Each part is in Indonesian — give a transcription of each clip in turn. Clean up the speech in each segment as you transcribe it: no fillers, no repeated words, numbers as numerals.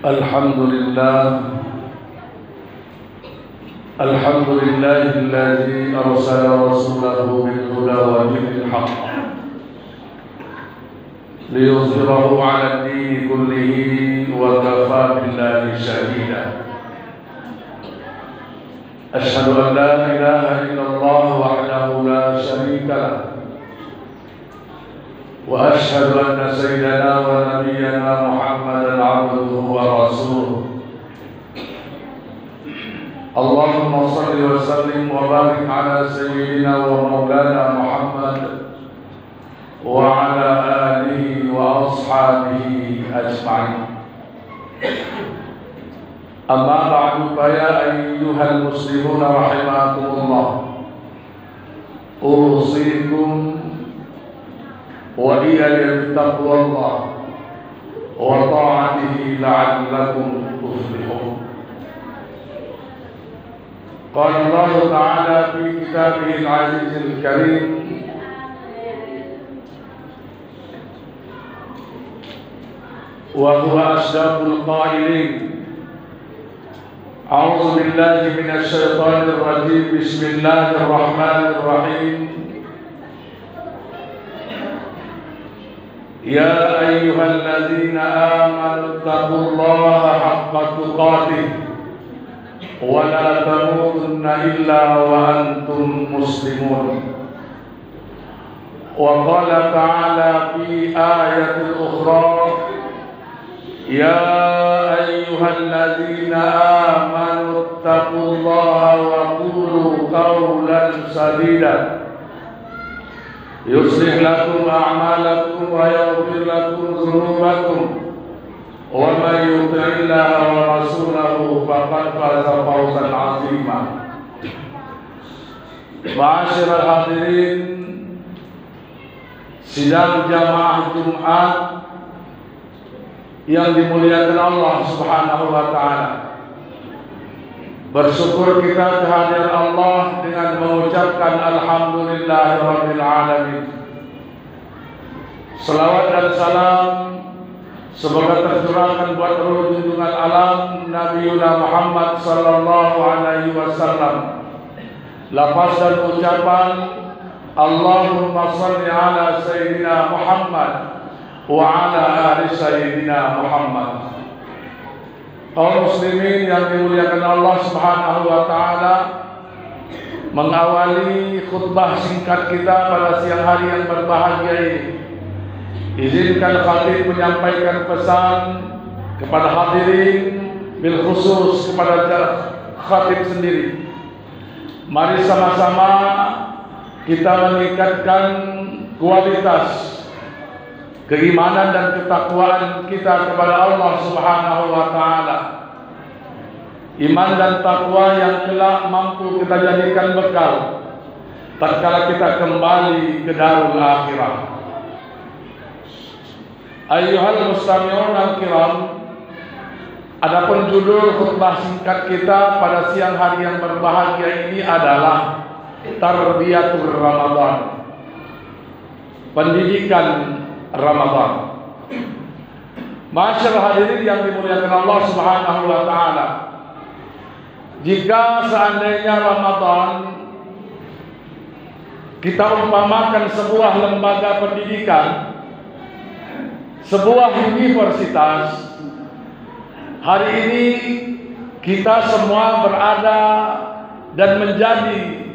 الحمد لله الذي أرسل رسوله بالهدى ودين الحق ليظهره على الدين كله وكفى بالله شهيدا. أشهد أن لا إله إلا الله وحده لا شريك له، وأشهد أن سيدنا ونبينا محمدا عبده ورسوله. اللهم صل وسلم وبارك على سيدنا ومولانا محمد وعلى آله وأصحابه أجمعين. أما بعد، فيا أيها المسلمون رحمكم الله، أوصيكم وإياي بتقوى الله وطاعته لعلكم تفلحون. قال الله تعالى في كتابه العزيز الكريم: وهو أصدق القائلين: أعوذ بالله من الشيطان الرجيم، بسم الله الرحمن الرحيم. يا أيها الذين آمنوا اتقوا الله حق تقاته ولا تموتن إلا وأنتم مسلمون. وقال تعالى في آية أخرى: يا أيها الذين آمنوا اتقوا الله وقولوا قولا سديدا يصلح لكم أعمالكم ويغفر لكم ذنوبكم ومن يطع الله ورسوله فقد فاز فوزا عظيما. Ma'asyiral hadirin, sidang jamaah Jumat yang dimuliakan Allah Subhanahu wa taala. Bersyukur kita kehadiran Allah dengan mengucapkan alhamdulillahirabbil alamin. Selawat dan salam semoga tercurahkan buat roh junjungan alam Nabiullah Muhammad sallallahu alaihi wasallam. Lafaz dan ucapan Allahumma shalli ala sayyidina Muhammad wa ala ali sayyidina Muhammad. Kaum muslimin yang dimuliakan Allah Subhanahu wa taala, mengawali khutbah singkat kita pada siang hari yang berbahagia ini, izinkan khatib menyampaikan pesan kepada hadirin, bil khusus kepada khatib sendiri. Mari sama-sama kita meningkatkan kualitas keimanan dan ketakwaan kita kepada Allah Subhanahu wa taala. Iman dan takwa yang kelak mampu kita jadikan bekal tatkala kita kembali ke darul akhirah. Ayyuhal mustami'un al-kiram, adapun judul khutbah singkat kita pada siang hari yang berbahagia ini adalah Tarbiyatul Ramadan, pendidikan Ramadan. Masyaallah hadirin yang dimuliakan Allah Subhanahu wa taala, jika seandainya Ramadan kita umpamakan sebuah lembaga pendidikan, sebuah universitas, hari ini kita semua berada dan menjadi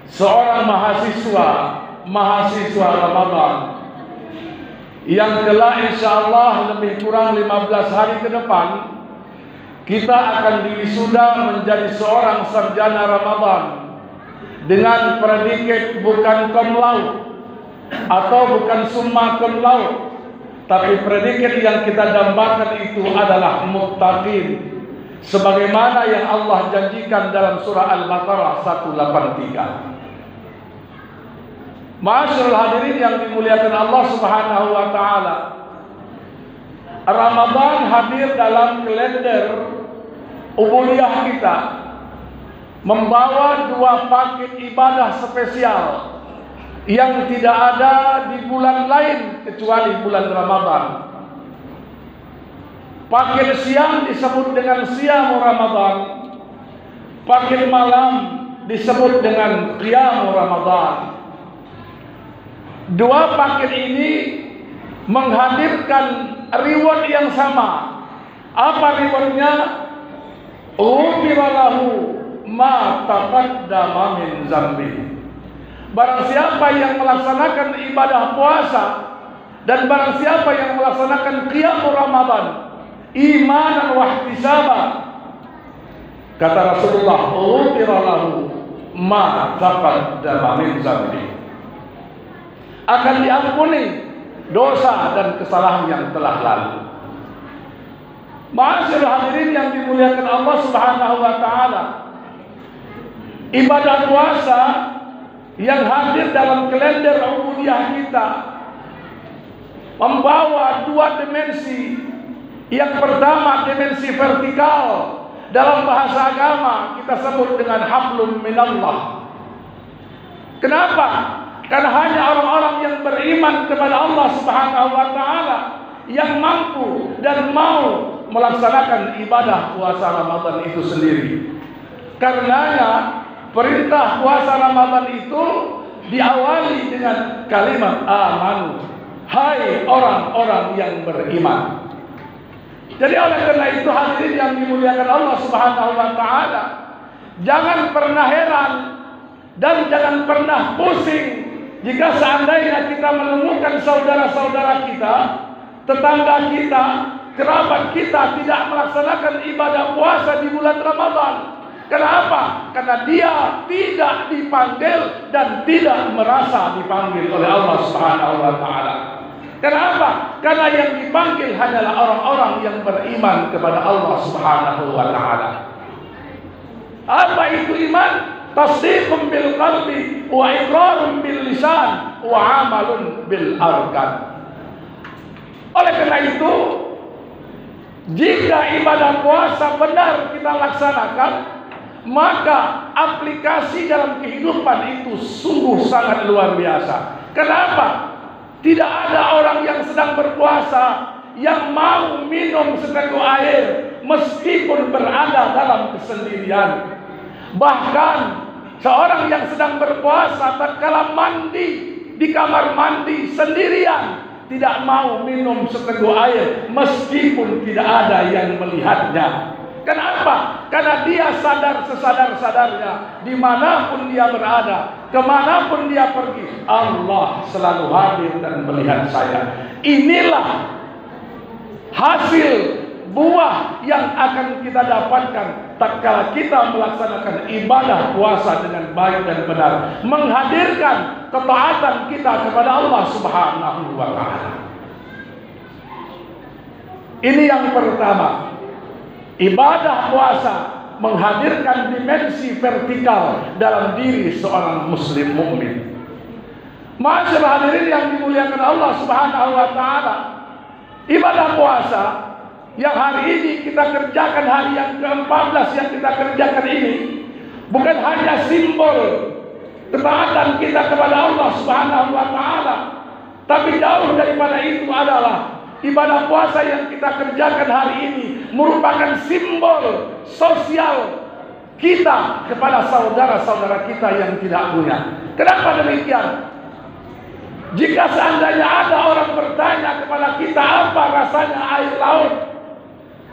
seorang mahasiswa Ramadan yang kelak insyaallah lebih kurang 15 hari ke depan kita akan diwisuda menjadi seorang sarjana Ramadan dengan predikat bukan cum laude atau bukan summa cum laude, tapi predikat yang kita dambakan itu adalah muttaqin, sebagaimana yang Allah janjikan dalam surah Al-Baqarah 183. Ma'asyiral hadirin yang dimuliakan Allah Subhanahu wa taala, Ramadan hadir dalam kalender ubudiyah kita, membawa dua paket ibadah spesial yang tidak ada di bulan lain kecuali bulan Ramadan. Pakir siang disebut dengan siam Ramadan, pakir malam disebut dengan qiyam Ramadan. Dua pakir ini menghadirkan reward yang sama. Apa rewardnya? Ghufira lahu ma taqaddama min dzambi. Barang siapa yang melaksanakan ibadah puasa dan barang siapa yang melaksanakan qiyam Ramadan imanan wa ihtisaban, kata Rasulullah, ghufira lahu ma taqaddama min dzambi, akan diampuni dosa dan kesalahan yang telah lalu. Ma'asyiral hadirin yang dimuliakan Allah Subhanahu wa taala, ibadah puasa yang hadir dalam kalender ubudiyah kita membawa dua dimensi. Yang pertama, dimensi vertikal, dalam bahasa agama kita sebut dengan hablum minallah. Kenapa? Karena hanya orang-orang yang beriman kepada Allah Subhanahu wa taala yang mampu dan mau melaksanakan ibadah puasa Ramadan itu sendiri. Karenanya perintah puasa Ramadan itu diawali dengan kalimat amanu, hai orang-orang yang beriman. Jadi oleh karena itu hadirin yang dimuliakan Allah Subhanahu wa taala, jangan pernah heran dan jangan pernah pusing jika seandainya kita menemukan saudara-saudara kita, tetangga kita, kerabat kita tidak melaksanakan ibadah puasa di bulan Ramadan. Kenapa? Karena dia tidak dipanggil dan tidak merasa dipanggil oleh Allah Subhanahu wa taala. Kenapa? Karena yang dipanggil hanyalah orang-orang yang beriman kepada Allah Subhanahu wa taala. Apa itu iman? Tasdiqun bil qalbi wa iqrarun bil lisan wa amalun bil arkan. Oleh karena itu, jika ibadah puasa benar kita laksanakan, maka aplikasi dalam kehidupan itu sungguh sangat luar biasa. Kenapa? Tidak ada orang yang sedang berpuasa yang mau minum seteguk air meskipun berada dalam kesendirian. Bahkan seorang yang sedang berpuasa tatkala mandi di kamar mandi sendirian tidak mau minum seteguk air meskipun tidak ada yang melihatnya. Kenapa? Karena dia sadar sesadar-sadarnya, dimanapun dia berada, kemanapun dia pergi, Allah selalu hadir dan melihat saya. Inilah hasil buah yang akan kita dapatkan tatkala kita melaksanakan ibadah puasa dengan baik dan benar, menghadirkan ketaatan kita kepada Allah Subhanahu wa taala. Ini yang pertama. Ibadah puasa menghadirkan dimensi vertikal dalam diri seorang muslim mukmin. Ma'asyiral hadirin yang dimuliakan Allah Subhanahu wa taala, ibadah puasa yang hari ini kita kerjakan, hari yang ke-14 yang kita kerjakan ini, bukan hanya simbol ketaatan kita kepada Allah Subhanahu wa taala, tapi jauh daripada itu adalah ibadah puasa yang kita kerjakan hari ini merupakan simbol sosial kita kepada saudara-saudara kita yang tidak punya. Kenapa demikian? Jika seandainya ada orang bertanya kepada kita apa rasanya air laut,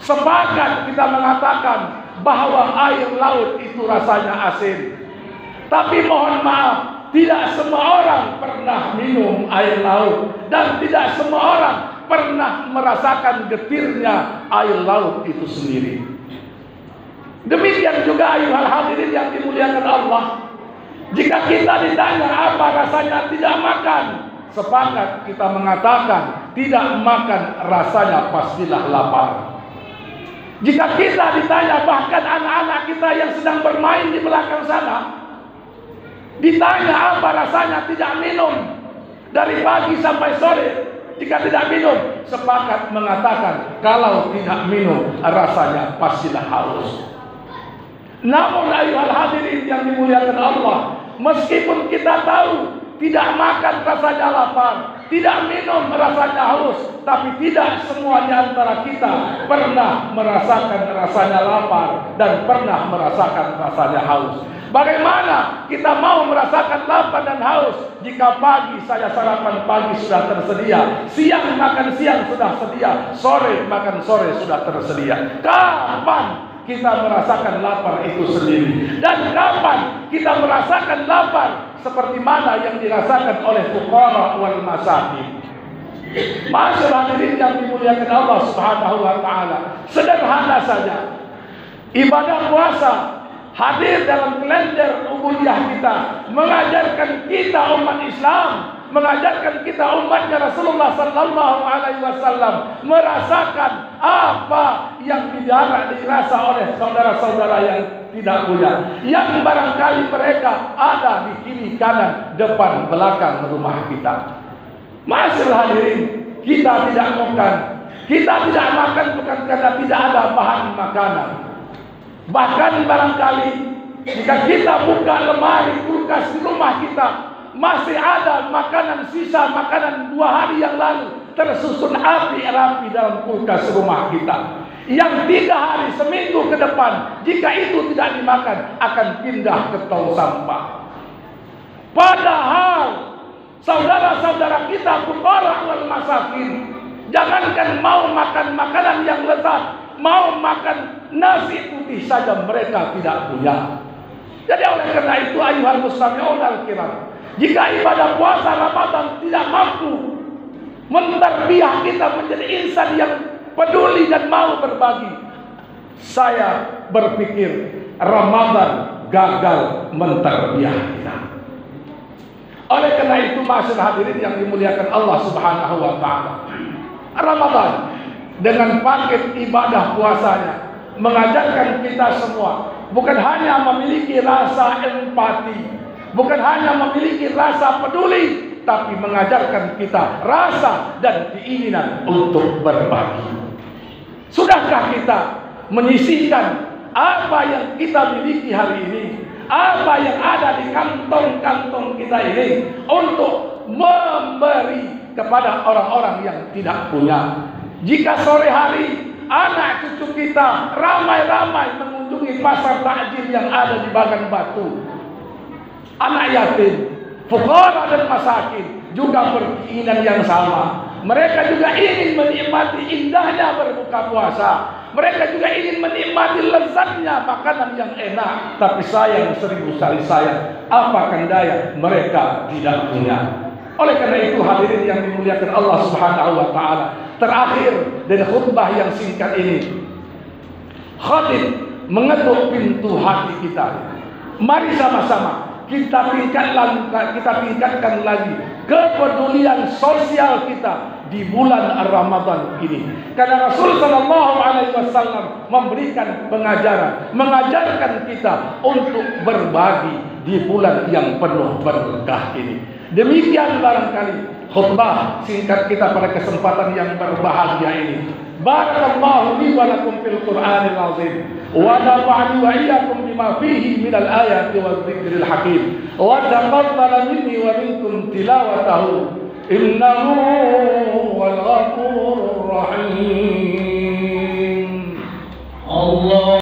sepakat kita mengatakan bahwa air laut itu rasanya asin. Tapi mohon maaf, tidak semua orang pernah minum air laut dan tidak semua orang pernah merasakan getirnya air laut itu sendiri. Demikian juga ayuhal hadirin yang dimuliakan Allah, jika kita ditanya apa rasanya tidak makan, sepakat kita mengatakan tidak makan rasanya pastilah lapar. Jika kita ditanya, bahkan anak-anak kita yang sedang bermain di belakang sana, ditanya apa rasanya tidak minum dari pagi sampai sore, jika tidak minum, sepakat mengatakan kalau tidak minum rasanya pastilah haus. Namun ayuhal hadirin yang dimuliakan Allah, meskipun kita tahu tidak makan rasanya lapar, tidak minum rasanya haus, tapi tidak semua di antara kita pernah merasakan rasanya lapar dan pernah merasakan rasanya haus. Bagaimana kita mau merasakan lapar dan haus jika pagi saya sarapan pagi sudah tersedia, siang makan siang sudah sedia, sore makan sore sudah tersedia? Kapan kita merasakan lapar itu sendiri? Dan kapan kita merasakan lapar seperti mana yang dirasakan oleh fuqara wal masakin? Masyaallah hadirin yang dimuliakan Allah Subhanahu wa taala, sederhana saja ibadah puasa hadir dalam kalender ubudiyah kita, mengajarkan kita umat Islam, mengajarkan kita umatnya Rasulullah sallallahu alaihi wasallam merasakan apa yang tidak dirasa oleh saudara-saudara yang tidak punya, yang barangkali mereka ada di kiri kanan depan belakang rumah kita. Masih hadirin, kita tidak makan, kita tidak makan bukan karena tidak ada bahan makanan. Bahkan barangkali jika kita buka lemari kulkas di rumah kita, masih ada makanan sisa makanan 2 hari yang lalu tersusun api-api dalam kulkas rumah kita, yang 3 hari seminggu ke depan jika itu tidak dimakan akan pindah ke tong sampah. Padahal saudara-saudara kita fuqara wal masakin, jangankan mau makan makanan yang lezat, mau makan nasi putih saja mereka tidak punya. Jadi oleh karena itu ayuhal mustami'un al-kiram, jika ibadah puasa Ramadan tidak mampu mentarbiah kita menjadi insan yang peduli dan mau berbagi, saya berpikir Ramadan gagal mentarbiah kita. Oleh karena itu masyaallah hadirin yang dimuliakan Allah Subhanahu wa taala, Ramadan dengan paket ibadah puasanya mengajarkan kita semua bukan hanya memiliki rasa empati, bukan hanya memiliki rasa peduli, tapi mengajarkan kita rasa dan keinginan untuk berbagi. Sudahkah kita menyisihkan apa yang kita miliki hari ini, apa yang ada di kantong-kantong kita ini untuk memberi kepada orang-orang yang tidak punya? Jika sore hari anak cucu kita ramai-ramai mengunjungi pasar takjil yang ada di Bagan Batu, anak yatim, fuqara dan masakin juga berkeinginan yang sama. Mereka juga ingin menikmati indahnya berbuka puasa. Mereka juga ingin menikmati lezatnya makanan yang enak. Tapi sayang, 1000 kali sayang, apakan daya mereka tidak punya. Oleh karena itu hadirin yang dimuliakan Allah Subhanahu wa taala, terakhir dari khutbah yang singkat ini, khatib mengetuk pintu hati kita. Mari sama-sama kita tingkatkan lagi kepedulian sosial kita di bulan Ramadan ini. Karena Rasul sallallahu alaihi wasallam memberikan pengajaran, mengajarkan kita untuk berbagi di bulan yang penuh berkah ini. Demikian barangkali khutbah singkat kita pada kesempatan yang berbahagia ini. Barakallahu li wa lakum fil Qur'anil azim, wa nafa'ani wa iyyakum bima fihi minal ayati wal dzikril hakim, wa taqabbala minni wa minkum tilawatahu innahu wal ghafurur rahim.